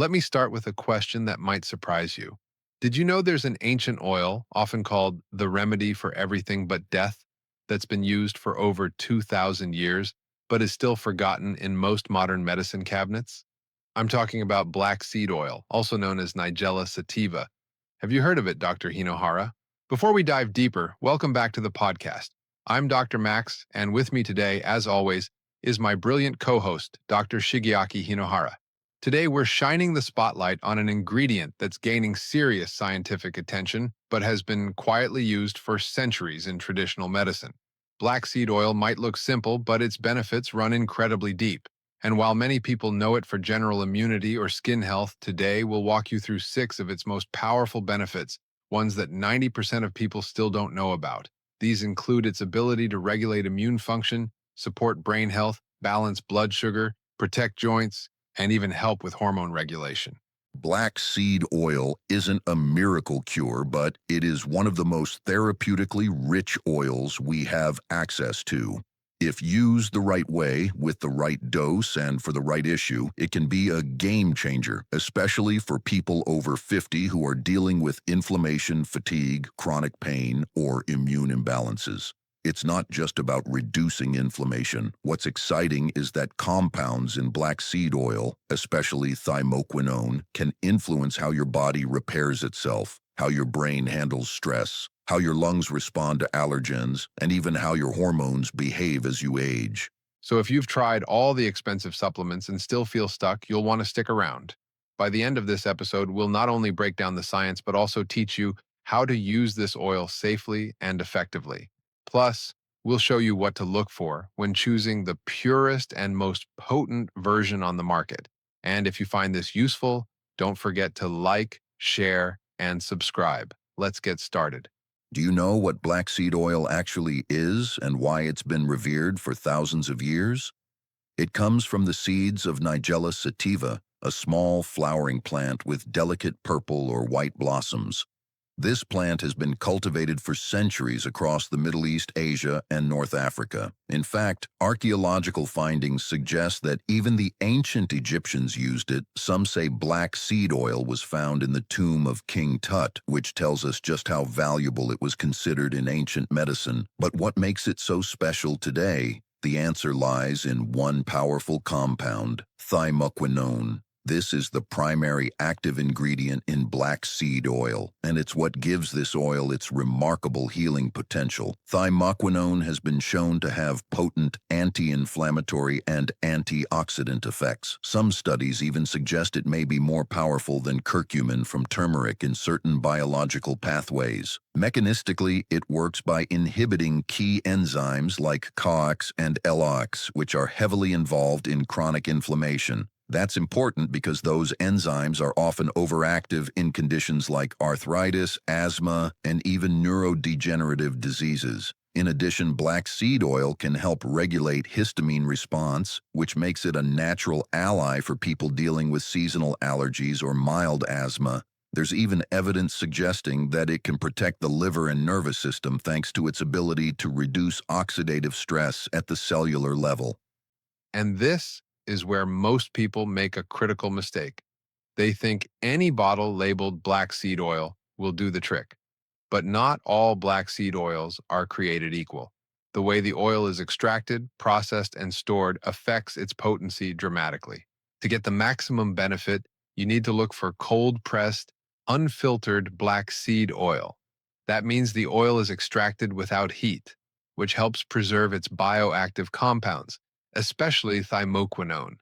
Let me start with a question that might surprise you. Did you know there's an ancient oil, often called the remedy for everything but death, that's been used for over 2,000 years, but is still forgotten in most modern medicine cabinets? I'm talking about black seed oil, also known as Nigella sativa. Have you heard of it, Dr. Hinohara? Before we dive deeper, welcome back to the podcast. I'm Dr. Max, and with me today, as always, is my brilliant co-host, Dr. Shigeaki Hinohara. Today, we're shining the spotlight on an ingredient that's gaining serious scientific attention, but has been quietly used for centuries in traditional medicine. Black seed oil might look simple, but its benefits run incredibly deep. And while many people know it for general immunity or skin health, today we'll walk you through 6 of its most powerful benefits, ones that 90% of people still don't know about. These include its ability to regulate immune function, support brain health, balance blood sugar, protect joints, and even help with hormone regulation. Black seed oil isn't a miracle cure, but it is one of the most therapeutically rich oils we have access to. If used the right way, with the right dose and for the right issue, it can be a game changer, especially for people over 50 who are dealing with inflammation, fatigue, chronic pain, or immune imbalances. It's not just about reducing inflammation. What's exciting is that compounds in black seed oil, especially thymoquinone, can influence how your body repairs itself, how your brain handles stress, how your lungs respond to allergens, and even how your hormones behave as you age. So if you've tried all the expensive supplements and still feel stuck, you'll want to stick around. By the end of this episode, we'll not only break down the science, but also teach you how to use this oil safely and effectively. Plus, we'll show you what to look for when choosing the purest and most potent version on the market. And if you find this useful, don't forget to like, share, and subscribe. Let's get started. Do you know what black seed oil actually is and why it's been revered for thousands of years? It comes from the seeds of Nigella sativa, a small flowering plant with delicate purple or white blossoms. This plant has been cultivated for centuries across the Middle East, Asia, and North Africa. In fact, archaeological findings suggest that even the ancient Egyptians used it. Some say black seed oil was found in the tomb of King Tut, which tells us just how valuable it was considered in ancient medicine. But what makes it so special today? The answer lies in one powerful compound, thymoquinone. This is the primary active ingredient in black seed oil, and it's what gives this oil its remarkable healing potential. Thymoquinone has been shown to have potent anti-inflammatory and antioxidant effects. Some studies even suggest it may be more powerful than curcumin from turmeric in certain biological pathways. Mechanistically, it works by inhibiting key enzymes like COX and LOX, which are heavily involved in chronic inflammation. That's important because those enzymes are often overactive in conditions like arthritis, asthma, and even neurodegenerative diseases. In addition, black seed oil can help regulate histamine response, which makes it a natural ally for people dealing with seasonal allergies or mild asthma. There's even evidence suggesting that it can protect the liver and nervous system thanks to its ability to reduce oxidative stress at the cellular level. And this is where most people make a critical mistake. They think any bottle labeled black seed oil will do the trick. But not all black seed oils are created equal. The way the oil is extracted, processed, and stored affects its potency dramatically. To get the maximum benefit, you need to look for cold-pressed, unfiltered black seed oil. That means the oil is extracted without heat, which helps preserve its bioactive compounds, especially thymoquinone.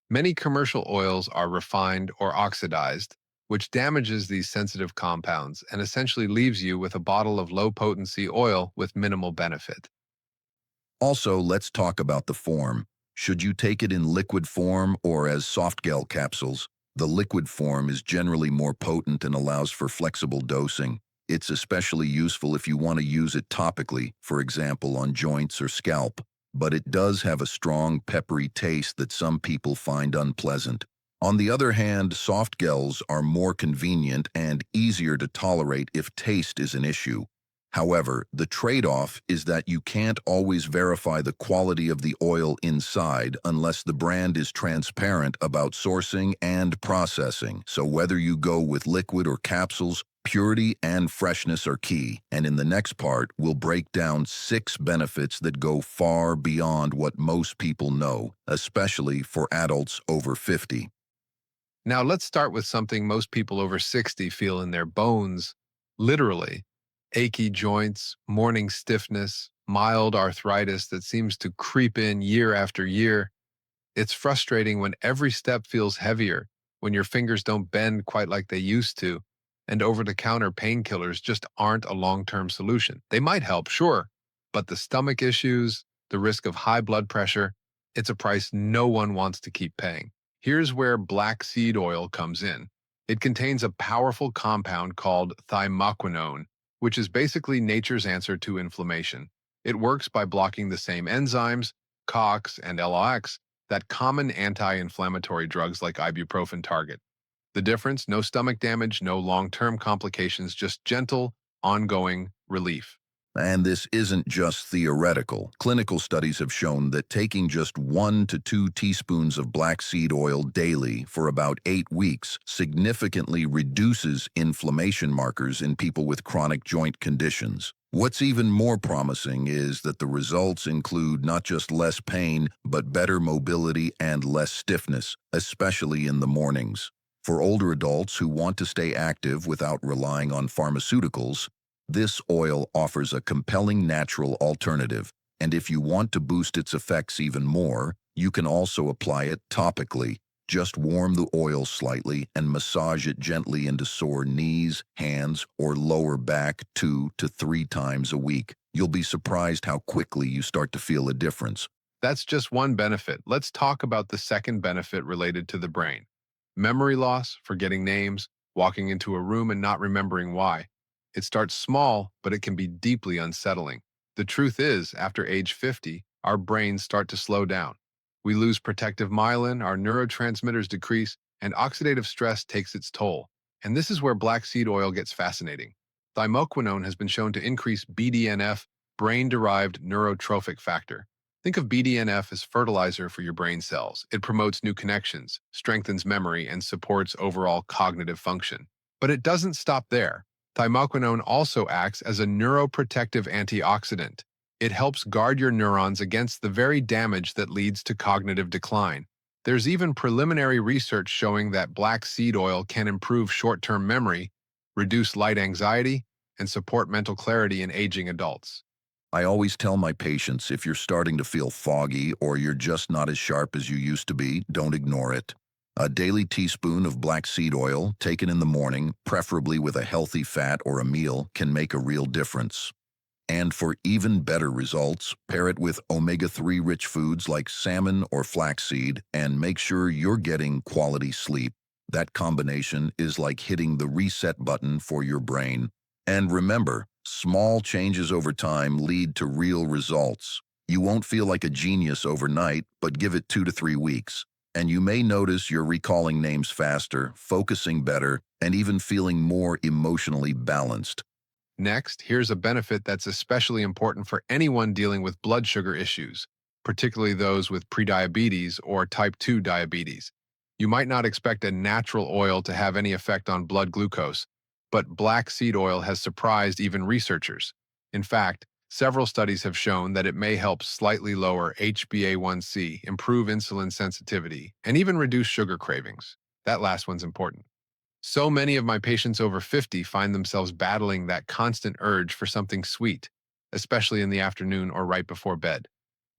Many commercial oils are refined or oxidized, which damages these sensitive compounds and essentially leaves you with a bottle of low-potency oil with minimal benefit. Also, let's talk about the form. Should you take it in liquid form or as soft gel capsules? The liquid form is generally more potent and allows for flexible dosing. It's especially useful if you want to use it topically, for example on joints or scalp. But it does have a strong peppery taste that some people find unpleasant. On the other hand, soft gels are more convenient and easier to tolerate if taste is an issue. However, the trade-off is that you can't always verify the quality of the oil inside unless the brand is transparent about sourcing and processing. So whether you go with liquid or capsules, purity and freshness are key. And in the next part, we'll break down 6 benefits that go far beyond what most people know, especially for adults over 50. Now, let's start with something most people over 60 feel in their bones, literally. Achy joints, morning stiffness, mild arthritis that seems to creep in year after year. It's frustrating when every step feels heavier, when your fingers don't bend quite like they used to, and over-the-counter painkillers just aren't a long-term solution. They might help, sure, but the stomach issues, the risk of high blood pressure, it's a price no one wants to keep paying. Here's where black seed oil comes in. It contains a powerful compound called thymoquinone, which is basically nature's answer to inflammation. It works by blocking the same enzymes, COX and LOX, that common anti-inflammatory drugs like ibuprofen target. The difference? No stomach damage, no long-term complications, just gentle, ongoing relief. And this isn't just theoretical. Clinical studies have shown that taking just 1 to 2 teaspoons of black seed oil daily for about 8 weeks significantly reduces inflammation markers in people with chronic joint conditions. What's even more promising is that the results include not just less pain, but better mobility and less stiffness, especially in the mornings. For older adults who want to stay active without relying on pharmaceuticals, this oil offers a compelling natural alternative, and if you want to boost its effects even more, you can also apply it topically. Just warm the oil slightly and massage it gently into sore knees, hands, or lower back 2 to 3 times a week. You'll be surprised how quickly you start to feel a difference. That's just one benefit. Let's talk about the second benefit related to the brain. Memory loss, forgetting names, walking into a room and not remembering why. It starts small, but it can be deeply unsettling. The truth is, after age 50, our brains start to slow down. We lose protective myelin, our neurotransmitters decrease, and oxidative stress takes its toll. And this is where black seed oil gets fascinating. Thymoquinone has been shown to increase BDNF, brain-derived neurotrophic factor. Think of BDNF as fertilizer for your brain cells. It promotes new connections, strengthens memory, and supports overall cognitive function. But it doesn't stop there. Thymoquinone also acts as a neuroprotective antioxidant. It helps guard your neurons against the very damage that leads to cognitive decline. There's even preliminary research showing that black seed oil can improve short-term memory, reduce light anxiety, and support mental clarity in aging adults. I always tell my patients if you're starting to feel foggy or you're just not as sharp as you used to be, don't ignore it. A daily teaspoon of black seed oil, taken in the morning, preferably with a healthy fat or a meal, can make a real difference. And for even better results, pair it with omega-3 rich foods like salmon or flaxseed and make sure you're getting quality sleep. That combination is like hitting the reset button for your brain. And remember, small changes over time lead to real results. You won't feel like a genius overnight, but give it 2 to 3 weeks. And you may notice you're recalling names faster, focusing better, and even feeling more emotionally balanced. Next, here's a benefit that's especially important for anyone dealing with blood sugar issues, particularly those with prediabetes or type 2 diabetes. You might not expect a natural oil to have any effect on blood glucose, but black seed oil has surprised even researchers. In fact, several studies have shown that it may help slightly lower HbA1c, improve insulin sensitivity, and even reduce sugar cravings. That last one's important. So many of my patients over 50 find themselves battling that constant urge for something sweet, especially in the afternoon or right before bed.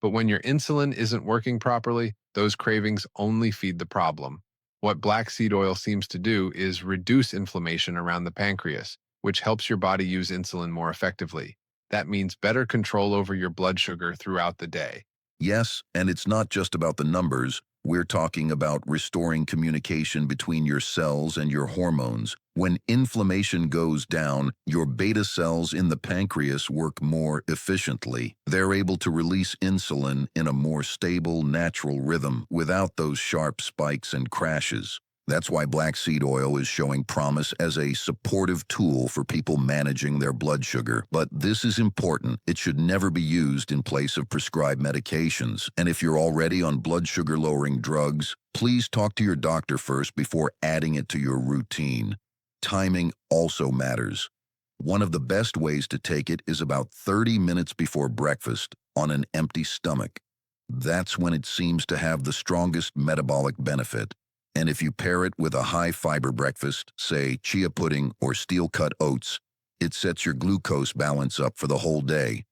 But when your insulin isn't working properly, those cravings only feed the problem. What black seed oil seems to do is reduce inflammation around the pancreas, which helps your body use insulin more effectively. That means better control over your blood sugar throughout the day. Yes, and it's not just about the numbers. We're talking about restoring communication between your cells and your hormones. When inflammation goes down, your beta cells in the pancreas work more efficiently. They're able to release insulin in a more stable, natural rhythm without those sharp spikes and crashes. That's why black seed oil is showing promise as a supportive tool for people managing their blood sugar. But this is important. It should never be used in place of prescribed medications. And if you're already on blood sugar lowering drugs, please talk to your doctor first before adding it to your routine. Timing also matters. One of the best ways to take it is about 30 minutes before breakfast on an empty stomach. That's when it seems to have the strongest metabolic benefit. And if you pair it with a high-fiber breakfast, say chia pudding or steel-cut oats, it sets your glucose balance up for the whole day.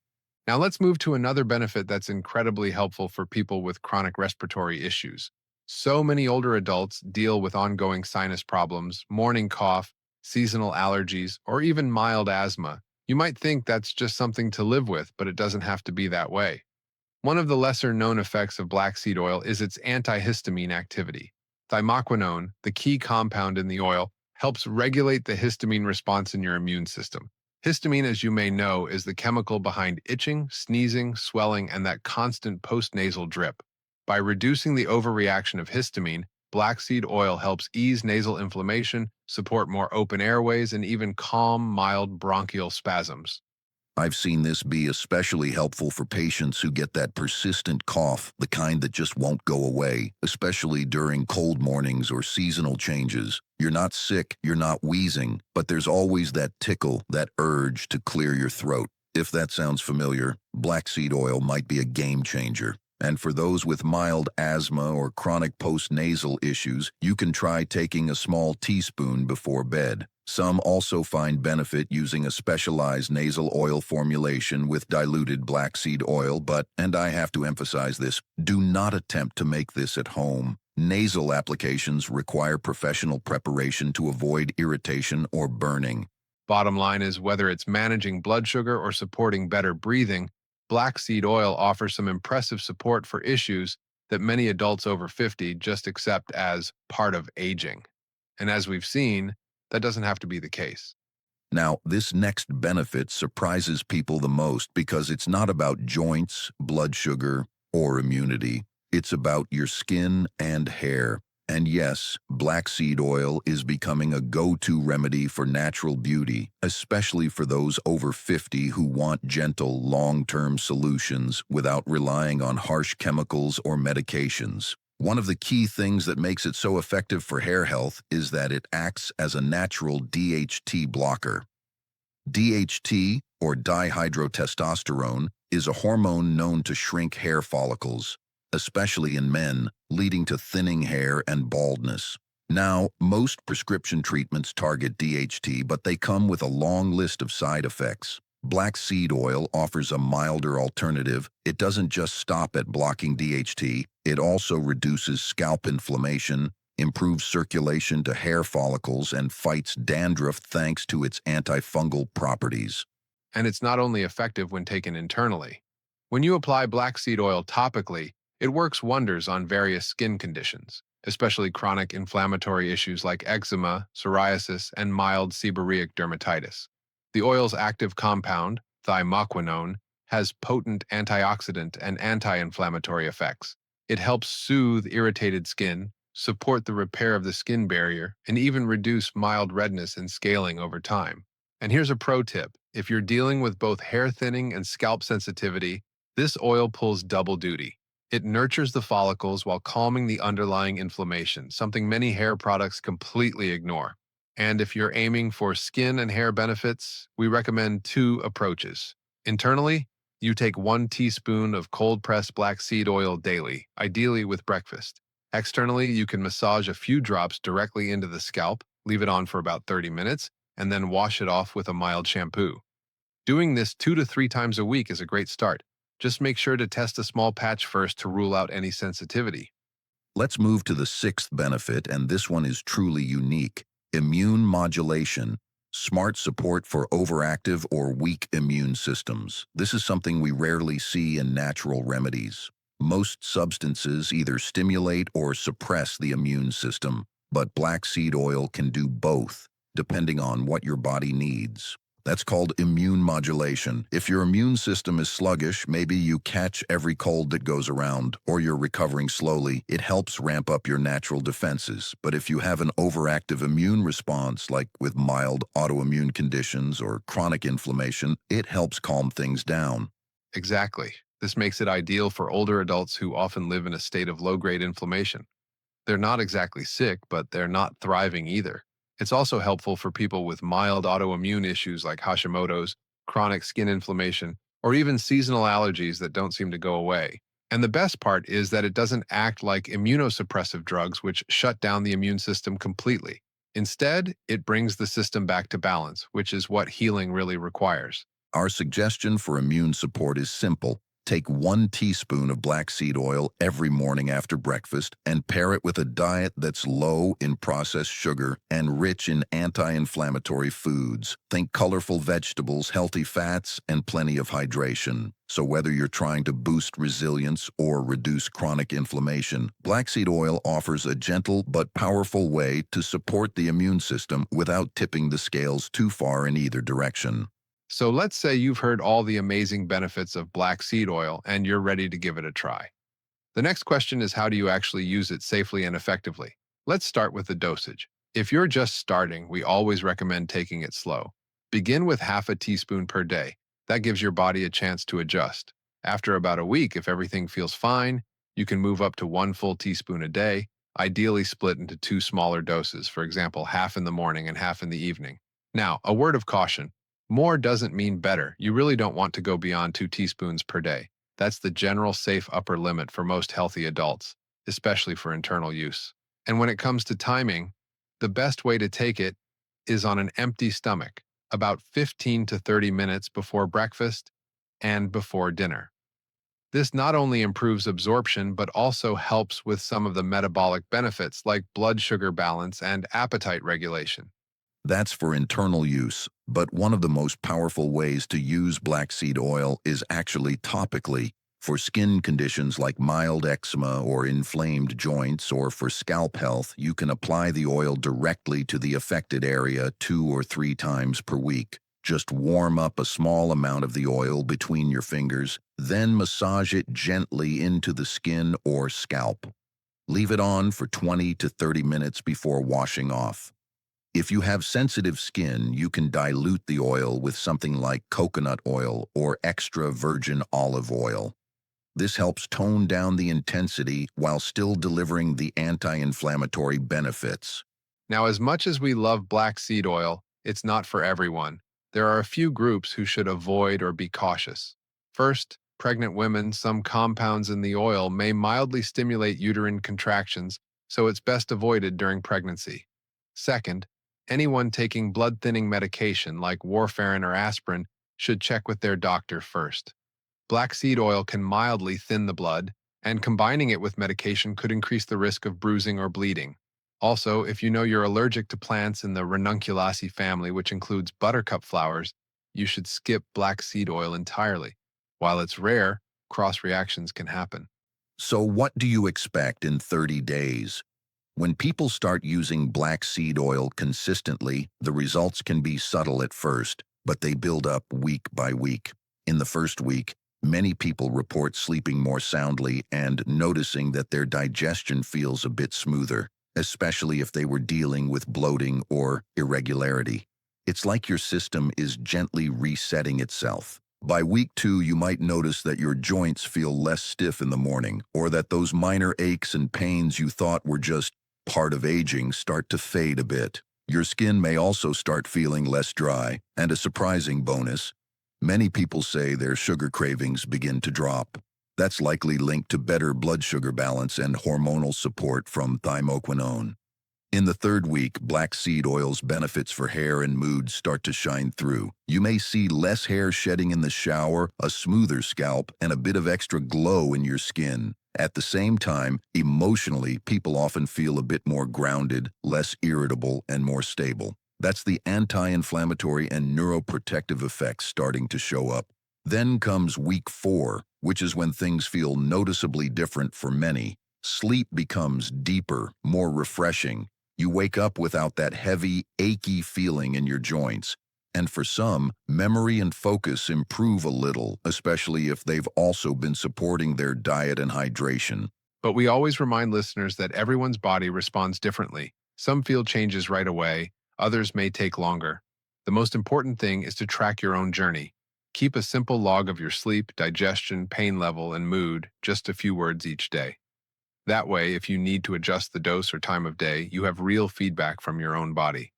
Now let's move to another benefit that's incredibly helpful for people with chronic respiratory issues. So many older adults deal with ongoing sinus problems, morning cough, seasonal allergies, or even mild asthma. You might think that's just something to live with, but it doesn't have to be that way. One of the lesser-known effects of black seed oil is its antihistamine activity. Thymoquinone, the key compound in the oil, helps regulate the histamine response in your immune system. Histamine, as you may know, is the chemical behind itching, sneezing, swelling, and that constant postnasal drip. By reducing the overreaction of histamine, black seed oil helps ease nasal inflammation, support more open airways, and even calm mild bronchial spasms. I've seen this be especially helpful for patients who get that persistent cough, the kind that just won't go away, especially during cold mornings or seasonal changes. You're not sick, you're not wheezing, but there's always that tickle, that urge to clear your throat. If that sounds familiar, black seed oil might be a game changer. And for those with mild asthma or chronic postnasal issues, you can try taking a small teaspoon before bed. Some also find benefit using a specialized nasal oil formulation with diluted black seed oil, but, and I have to emphasize this, do not attempt to make this at home. Nasal applications require professional preparation to avoid irritation or burning. Bottom line is whether it's managing blood sugar or supporting better breathing, black seed oil offers some impressive support for issues that many adults over 50 just accept as part of aging. And as we've seen, that doesn't have to be the case. Now, this next benefit surprises people the most because it's not about joints, blood sugar, or immunity. It's about your skin and hair. And yes, black seed oil is becoming a go-to remedy for natural beauty, especially for those over 50 who want gentle, long-term solutions without relying on harsh chemicals or medications. One of the key things that makes it so effective for hair health is that it acts as a natural DHT blocker. DHT, or dihydrotestosterone, is a hormone known to shrink hair follicles, especially in men, leading to thinning hair and baldness. Now, most prescription treatments target DHT, but they come with a long list of side effects. Black seed oil offers a milder alternative. It doesn't just stop at blocking DHT, it also reduces scalp inflammation, improves circulation to hair follicles, and fights dandruff thanks to its antifungal properties. And it's not only effective when taken internally. When you apply black seed oil topically, it works wonders on various skin conditions, especially chronic inflammatory issues like eczema, psoriasis, and mild seborrheic dermatitis. The oil's active compound, thymoquinone, has potent antioxidant and anti-inflammatory effects. It helps soothe irritated skin, support the repair of the skin barrier, and even reduce mild redness and scaling over time. And here's a pro tip. If you're dealing with both hair thinning and scalp sensitivity, this oil pulls double duty. It nurtures the follicles while calming the underlying inflammation, something many hair products completely ignore. And if you're aiming for skin and hair benefits, we recommend two approaches. Internally, you take 1 teaspoon of cold-pressed black seed oil daily, ideally with breakfast. Externally, you can massage a few drops directly into the scalp, leave it on for about 30 minutes, and then wash it off with a mild shampoo. Doing this 2 to 3 times a week is a great start. Just make sure to test a small patch first to rule out any sensitivity. Let's move to the sixth benefit, and this one is truly unique. Immune modulation, smart support for overactive or weak immune systems. This is something we rarely see in natural remedies. Most substances either stimulate or suppress the immune system, but black seed oil can do both, depending on what your body needs. That's called immune modulation. If your immune system is sluggish, maybe you catch every cold that goes around, or you're recovering slowly, it helps ramp up your natural defenses. But if you have an overactive immune response, like with mild autoimmune conditions or chronic inflammation, it helps calm things down. Exactly. This makes it ideal for older adults who often live in a state of low-grade inflammation. They're not exactly sick, but they're not thriving either. It's also helpful for people with mild autoimmune issues like Hashimoto's, chronic skin inflammation, or even seasonal allergies that don't seem to go away. And the best part is that it doesn't act like immunosuppressive drugs, which shut down the immune system completely. Instead, it brings the system back to balance, which is what healing really requires. Our suggestion for immune support is simple. Take 1 teaspoon of black seed oil every morning after breakfast and pair it with a diet that's low in processed sugar and rich in anti-inflammatory foods. Think colorful vegetables, healthy fats, and plenty of hydration. So whether you're trying to boost resilience or reduce chronic inflammation, black seed oil offers a gentle but powerful way to support the immune system without tipping the scales too far in either direction. So let's say you've heard all the amazing benefits of black seed oil and you're ready to give it a try. The next question is, how do you actually use it safely and effectively? Let's start with the dosage. If you're just starting, we always recommend taking it slow. Begin with half a teaspoon per day. That gives your body a chance to adjust. After about a week, if everything feels fine, you can move up to 1 full teaspoon a day, ideally split into two smaller doses, for example, half in the morning and half in the evening. Now, a word of caution. More doesn't mean better. You really don't want to go beyond 2 teaspoons per day. That's the general safe upper limit for most healthy adults, especially for internal use. And when it comes to timing, the best way to take it is on an empty stomach, about 15 to 30 minutes before breakfast and before dinner. This not only improves absorption, but also helps with some of the metabolic benefits like blood sugar balance and appetite regulation. That's for internal use, but one of the most powerful ways to use black seed oil is actually topically. For skin conditions like mild eczema or inflamed joints, or for scalp health, you can apply the oil directly to the affected area 2 or 3 times per week. Just warm up a small amount of the oil between your fingers, then massage it gently into the skin or scalp. Leave it on for 20 to 30 minutes before washing off. If you have sensitive skin, you can dilute the oil with something like coconut oil or extra virgin olive oil. This helps tone down the intensity while still delivering the anti-inflammatory benefits. Now, as much as we love black seed oil, it's not for everyone. There are a few groups who should avoid or be cautious. First, pregnant women. Some compounds in the oil may mildly stimulate uterine contractions, so it's best avoided during pregnancy. Second, anyone taking blood-thinning medication like warfarin or aspirin should check with their doctor first. Black seed oil can mildly thin the blood, and combining it with medication could increase the risk of bruising or bleeding. Also, if you know you're allergic to plants in the Ranunculaceae family, which includes buttercup flowers, you should skip black seed oil entirely. While it's rare, cross reactions can happen. So what do you expect in 30 days? When people start using black seed oil consistently, the results can be subtle at first, but they build up week by week. In the first week, many people report sleeping more soundly and noticing that their digestion feels a bit smoother, especially if they were dealing with bloating or irregularity. It's like your system is gently resetting itself. By week 2, you might notice that your joints feel less stiff in the morning, or that those minor aches and pains you thought were just part of aging start to fade a bit. Your skin may also start feeling less dry, and a surprising bonus, many people say their sugar cravings begin to drop. That's likely linked to better blood sugar balance and hormonal support from thymoquinone. In the third week, black seed oil's benefits for hair and mood start to shine through. You may see less hair shedding in the shower, a smoother scalp, and a bit of extra glow in your skin. At the same time, emotionally, people often feel a bit more grounded, less irritable, and more stable. That's the anti-inflammatory and neuroprotective effects starting to show up. Then comes week 4, which is when things feel noticeably different for many. Sleep becomes deeper, more refreshing. You wake up without that heavy, achy feeling in your joints. And for some, memory and focus improve a little, especially if they've also been supporting their diet and hydration. But we always remind listeners that everyone's body responds differently. Some feel changes right away, others may take longer. The most important thing is to track your own journey. Keep a simple log of your sleep, digestion, pain level, and mood, just a few words each day. That way, if you need to adjust the dose or time of day, you have real feedback from your own body.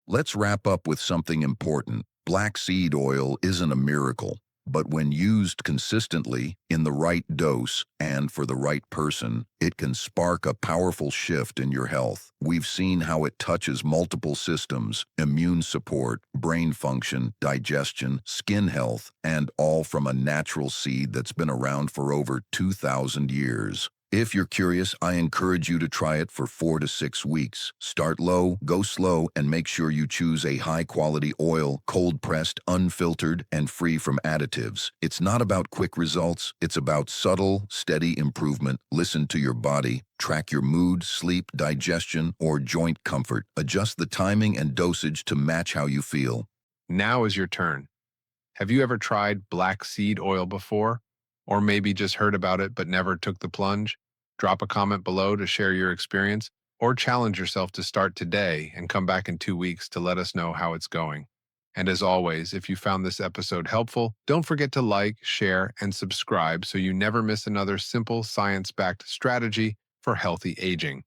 Let's wrap up with something important. Black seed oil isn't a miracle, but when used consistently, in the right dose, and for the right person, it can spark a powerful shift in your health. We've seen how it touches multiple systems: immune support, brain function, digestion, skin health, and all from a natural seed that's been around for over 2,000 years. If you're curious, I encourage you to try it for 4 to 6 weeks. Start low, go slow, and make sure you choose a high-quality oil, cold-pressed, unfiltered, and free from additives. It's not about quick results. It's about subtle, steady improvement. Listen to your body. Track your mood, sleep, digestion, or joint comfort. Adjust the timing and dosage to match how you feel. Now is your turn. Have you ever tried black seed oil before? Or maybe just heard about it but never took the plunge? Drop a comment below to share your experience, or challenge yourself to start today and come back in 2 weeks to let us know how it's going. And as always, if you found this episode helpful, don't forget to like, share, and subscribe so you never miss another simple science-backed strategy for healthy aging.